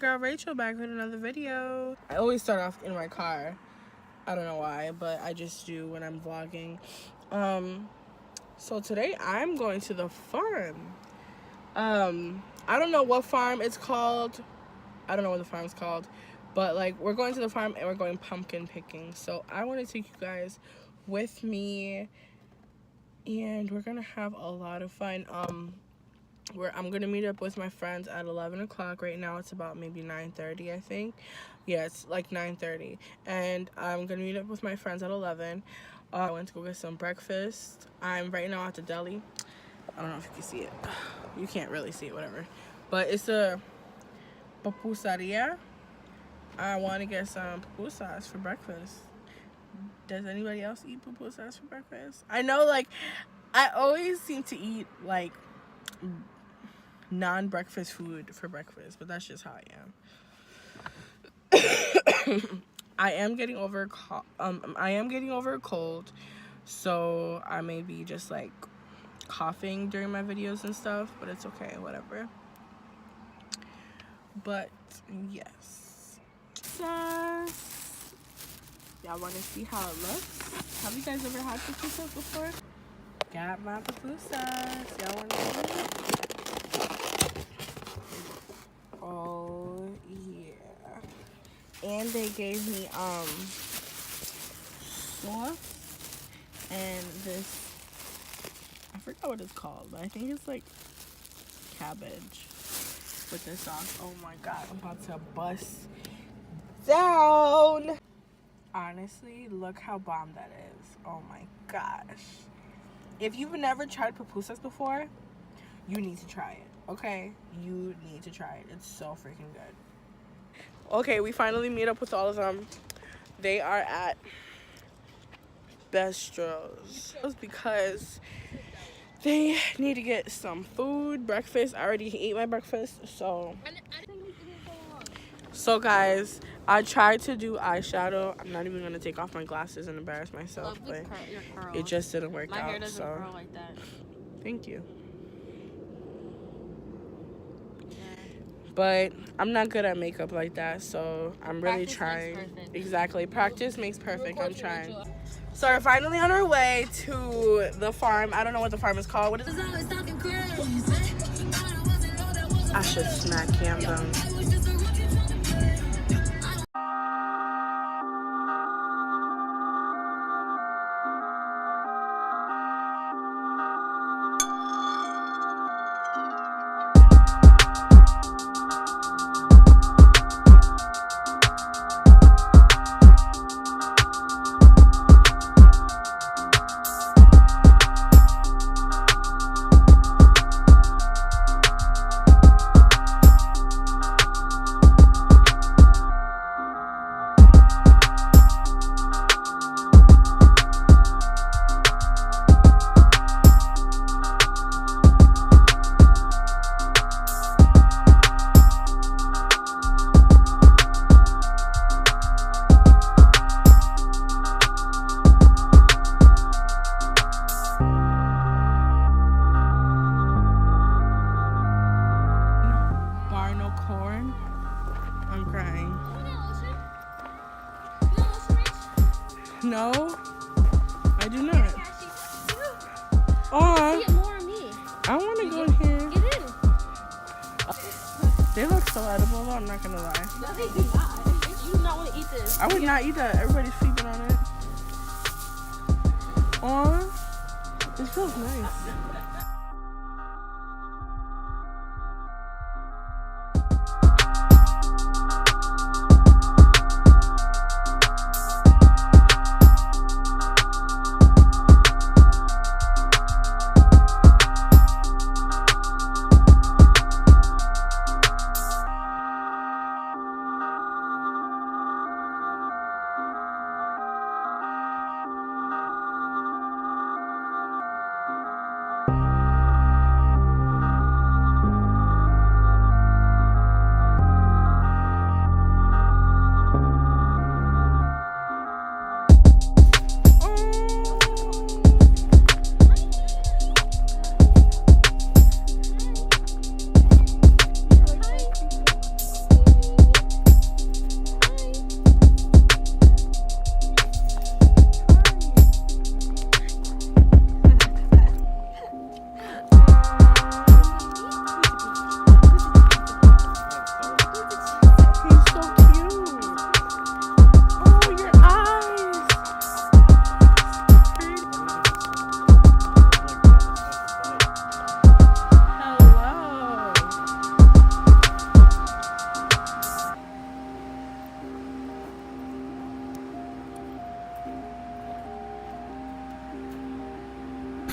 girl Rachel back with another video. I always start off in my car. I don't know why, but I just do when I'm vlogging. So today I'm going to the farm. I don't know what farm it's called. I don't know what the farm's called, but like we're going to the farm and we're going pumpkin picking. So I want to take you guys with me and we're gonna have a lot of fun. I'm gonna meet up with my friends at 11 o'clock. Right now it's about maybe 9:30, I think. Yeah, it's like 9:30, and I'm gonna meet up with my friends at 11. I went to go get some breakfast. I'm right now at the deli. I don't know if you can see it. You can't really see it, whatever, but it's a pupusaria. I want to get some pupusas for breakfast. Does anybody else eat pupusas for breakfast? I know, like, I always seem to eat like non-breakfast food for breakfast, but that's just how I am. I am getting over a cold, so I may be just like coughing during my videos and stuff, but it's okay, whatever. But yes, y'all want to see how it looks? Have you guys ever had pupusas before? Got my pupusas. Y'all want to see? Oh yeah. And they gave me sauce and this, I forgot what it's called, but I think it's like cabbage with this sauce. Oh my god, I'm about to bust down. Honestly, look how bomb that is. Oh my gosh. If you've never tried pupusas before, you need to try it, okay? You need to try it. It's so freaking good. Okay, we finally meet up with all of them. They are at Besties because they need to get some food, breakfast. I already ate my breakfast, so guys, I tried to do eyeshadow. I'm not even gonna take off my glasses and embarrass myself, but it just didn't work out. My hair doesn't curl like that. Thank you. But I'm not good at makeup like that, so I'm really trying. Exactly, practice makes perfect. I'm trying. So we're finally on our way to the farm. I don't know what the farm is called. What is it? I should smack Cam down. No, I do not. Oh, I want to go in here. Get in. They look so edible, though, I'm not going to lie. No, they do not. You do not want to eat this. I would not eat that. Everybody's sleeping on it. Oh, it feels nice.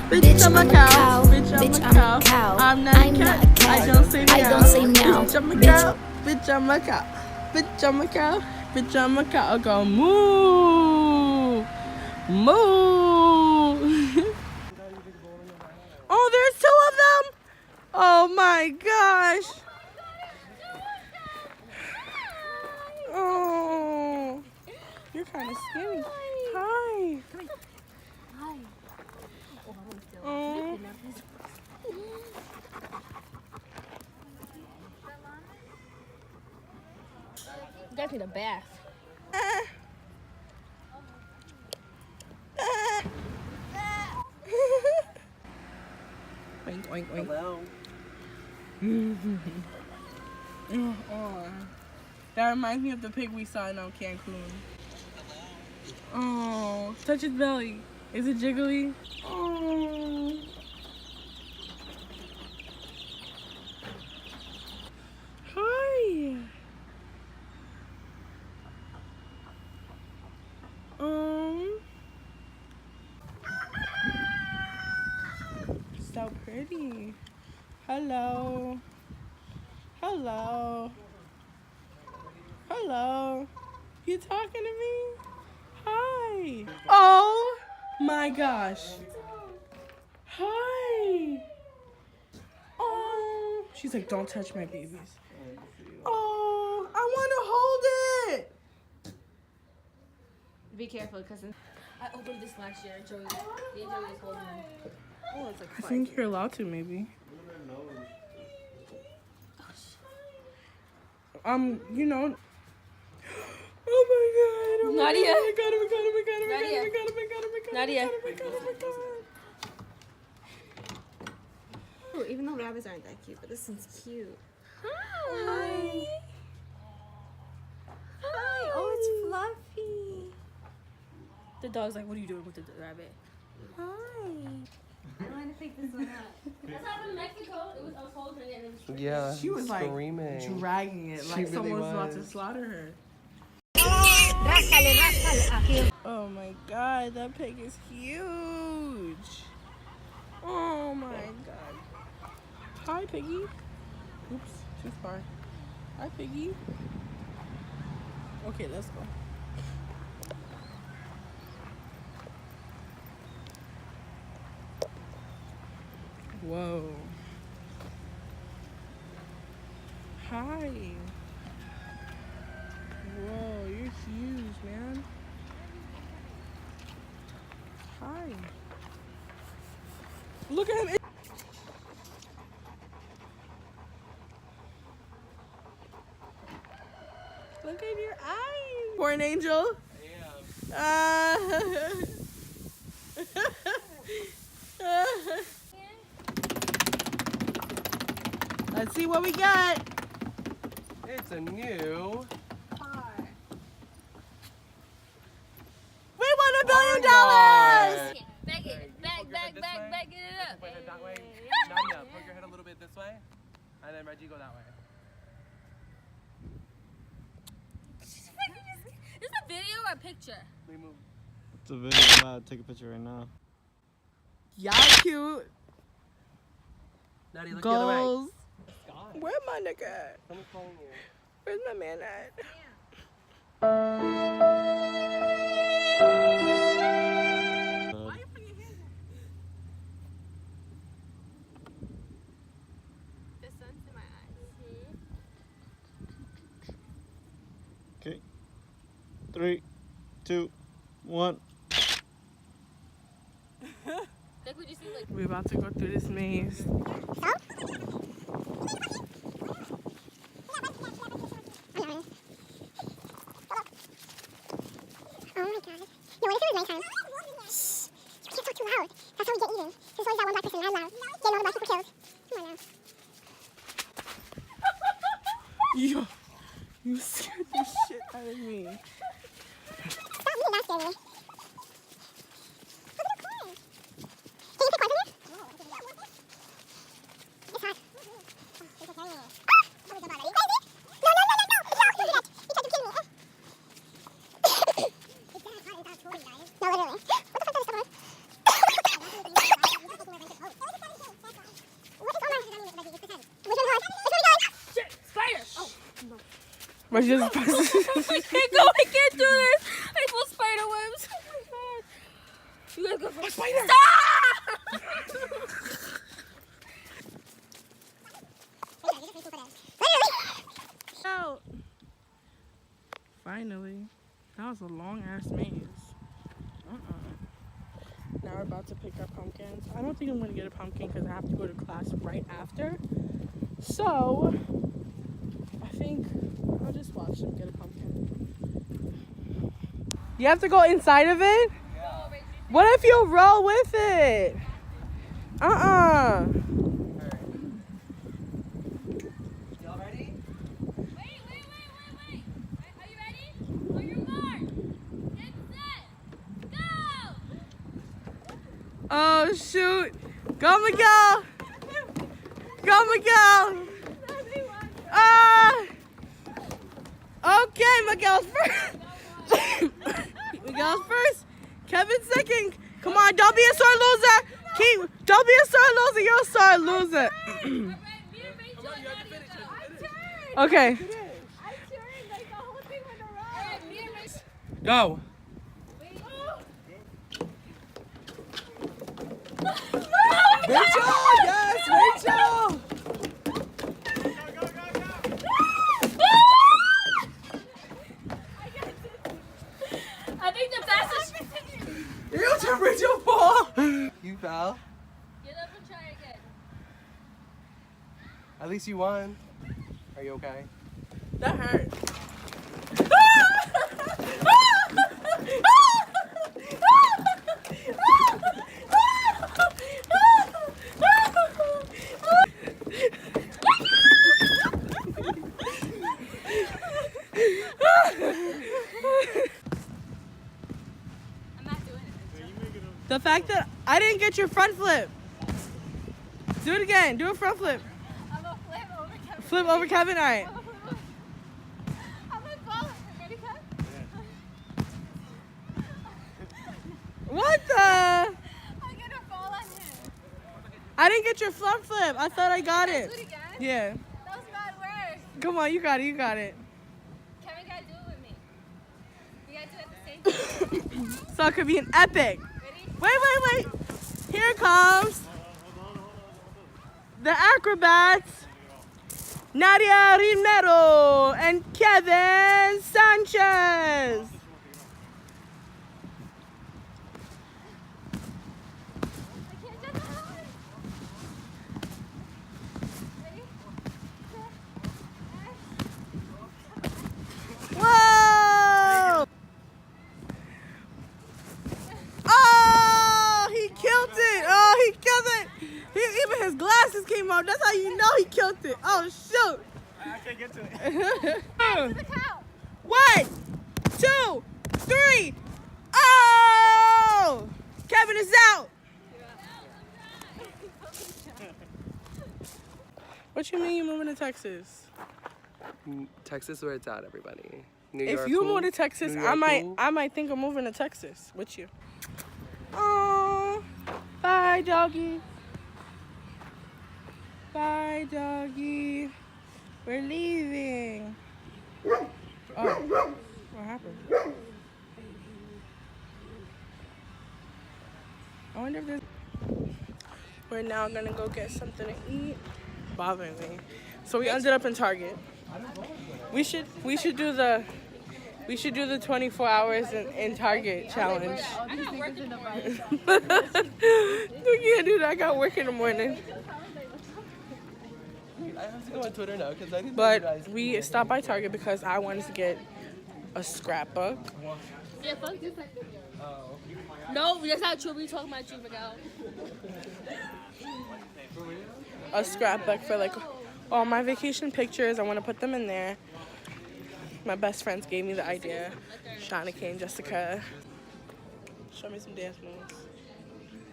Bitch, I'm a cow. Bitch, I'm a cow. I'm not a cat. I don't say meow. Bitch, I'm a cow. Bitch, I'm a cow. Bitch, I'm a cow. Bitch, I'm a cow. I'll go moo. Moo. Oh, there's 2 of them. Oh my gosh. Oh, you're kind of skinny. Hi. Hi. Oh. You guys need a bath. Oink, oink, oink. Hello. Oh, that reminds me of the pig we saw in Cancun. Oh, touch its belly. Is it jiggly? Oh. Hi. So pretty. Hello. Hello. Hello. You talking to me? Hi. Oh my gosh. Hi. Oh. She's like, don't touch my babies. Oh, I want to hold it. Be careful, cousin. I opened this last year. Joey was holding it. Oh, it's like I think you're allowed to, maybe. You know. Oh my god. Oh my Nadia. God, oh my god, oh my god, oh my god, oh my Nadia. god, oh my god, oh my god, Nadia. oh my god, oh my god, oh my god. Ooh, even though rabbits aren't that cute, but this one's cute. Hi. Hi. Oh, it's fluffy. The dog's like, what are you doing with the rabbit? Hi. I'm gonna pick this one up. That's happened in Mexico. I was holding it and it was Yeah. She was like screaming. dragging it like really someone was about to was. slaughter her. Oh my god, that pig is huge. Oh my god. Hi, piggy. Oops, too far. Hi, piggy. Okay, let's go. Whoa. Hi. Whoa, you're huge, man. Hi. Look at him. Look at your eyes. Born angel. Let's see what we got. It's a new Car. We won $1 billion. Back it. Back it up. Put your head that way. Nadia, put your head a little bit this way. And then Reggie, go that way. Is this a video or a picture? We move. It's a video. I'm about to take a picture right now. Y'all cute. Nadia, look the other way. Goals. Where my nigga at? Someone's calling you. Where's my man at? The sun's in my eyes. Okay. 3, 2, 1. Like what you see, like. We're about to go through this maze. Oh my god. No, what if it was nighttime? Shh. You can't talk too loud. That's how we get eaten. There's always that one black person mad loud. Getting all the black people killed. Come on now. Yo, you scared the shit out of me. Stop, you did not scare me. Look at the corn. Can you pick one from here? No. It's hot. You're preparing me. Oh my god, are you crazy? No. No, don't do that. You tried to kill me. It's that hot and that's holy, guys. No, literally. What the fuck is that? Reggie just I can't go. I can't do this. I pull spider webs. Oh my god. You gotta go for spider. Out. Finally. That was a long ass maze. Now we're about to pick our pumpkins. I don't think I'm gonna get a pumpkin because I have to go to class right after. So I think I'll just watch them get a pumpkin. You have to go inside of it? What if you roll with it? Y'all ready? Wait. Are you ready? On your mark. Get set. Go. Oh shoot. Go Miguel. Go Miguel. Okay, Miguel's first. Miguel's first. Kevin's second. Come on, don't be a sore loser. Don't be a sore loser. You're a sore loser. Okay. I turned like the whole thing went around. Go. Rachel! Yes, Rachel! I think the fastest. You took Rachel fall! You fell. Get up and try again. At least you won. Are you okay? That hurt. I'm not doing it. The fact that I didn't get your front flip. Do it again. Do a front flip. I'm gonna flip over Kevin. Flip over Kevin. All right. I'm gonna fall. Ready, Kev? What the? I'm gonna fall on him. I didn't get your front flip. I thought I got Do it. it again. Yeah. That was bad work. Come on. You got it. You got it. Kevin gotta do it with me. We gotta do it at the same time. So it could be an epic. Ready? Wait. Here comes the acrobats. Nadia Rimero and Kevin Sanchez. I can't jump high. Ready? Whoa! Oh, he killed it. Even his glasses came out. That's how you know he killed it. Oh, shoot. I can't get to it. The cow. 1, 2, 3. Oh! Kevin is out. What you mean you moving to Texas? Texas where it's at, everybody. New If York you cool? move to Texas, New York cool? I might think of moving to Texas with you. Oh, bye, doggy. Bye, doggy. We're leaving. Oh, what happened? I wonder if there's. We're now gonna go get something to eat. Bothering me. So we ended up in Target. We should do the 24 hours in Target challenge. I got work in the morning. You can't do that. I got work in the morning. I have to go on Twitter now because I didn't know you But guys we stopped by Target because I wanted to get a scrapbook. Yeah, fuck this. Oh. No, that's not true. We talking about you, Miguel. A scrapbook for like all my vacation pictures. I want to put them in there. My best friends gave me the idea. Shanika and Jessica. Show me some dance moves.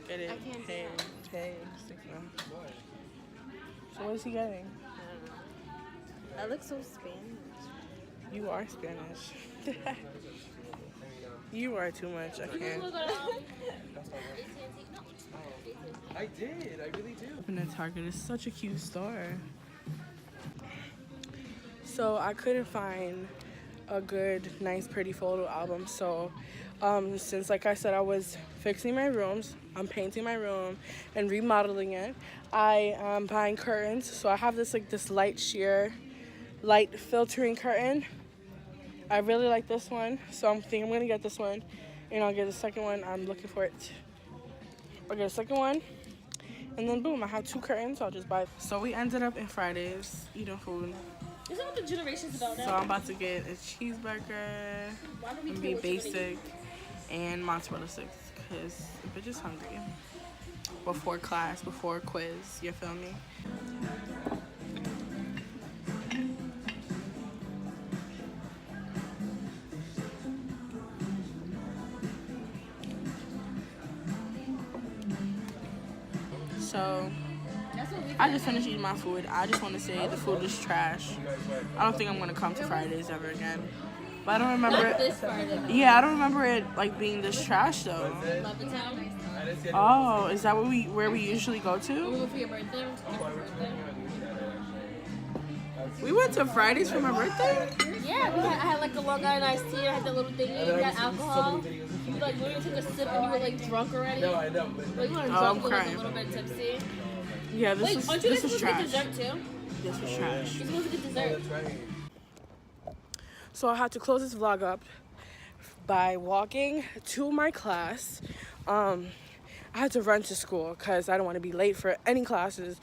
Get it? Hey. Stick now. So what is he getting? That looks so Spanish. You are Spanish. You are too much. I can't. I did. I really do. And at Target is such a cute store. So I couldn't find a good, nice, pretty photo album. So since, like I said, I was fixing my rooms, I'm painting my room and remodeling it. I am buying curtains. So I have this light sheer, light filtering curtain. I really like this one, so I'm thinking I'm gonna get this one, and I'll get the second one. I'm looking for it. I'll get a second one, and then boom, I have 2 curtains. I'll just buy. So we ended up in Fridays eating food. Isn't what the generation's about now? So I'm about to get a cheeseburger, Why don't we and care be what you're gonna basic, and mozzarella sticks, cause the bitch is hungry. Before class, before quiz, you feel me? So I just finished eating my food. I just want to say the food is trash. I don't think I'm gonna come to Fridays ever again. But I don't remember Not it. this Friday. Yeah, I don't remember it like being this trash though. Levittown. Oh, is that where we usually go We to? went for your birthday. We went to Fridays for my birthday? Yeah, I had like a Long Island iced tea. I had the little thingy. We got alcohol. You like when you took a sip and you were like drunk already. No, I know. But Like you were I'm drunk, but like a crying. little bit tipsy. Yeah, Wait, aren't you this guys was supposed to get trash. dessert too? This was trash. You're supposed to get dessert. that's right. So I had to close this vlog up by walking to my class. I had to run to school because I don't want to be late for any classes.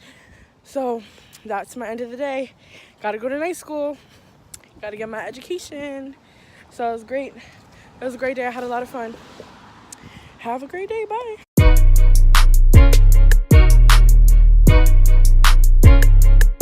So that's my end of the day. Gotta go to night school. Gotta get my education. So it was great. It was a great day. I had a lot of fun. Have a great day. Bye.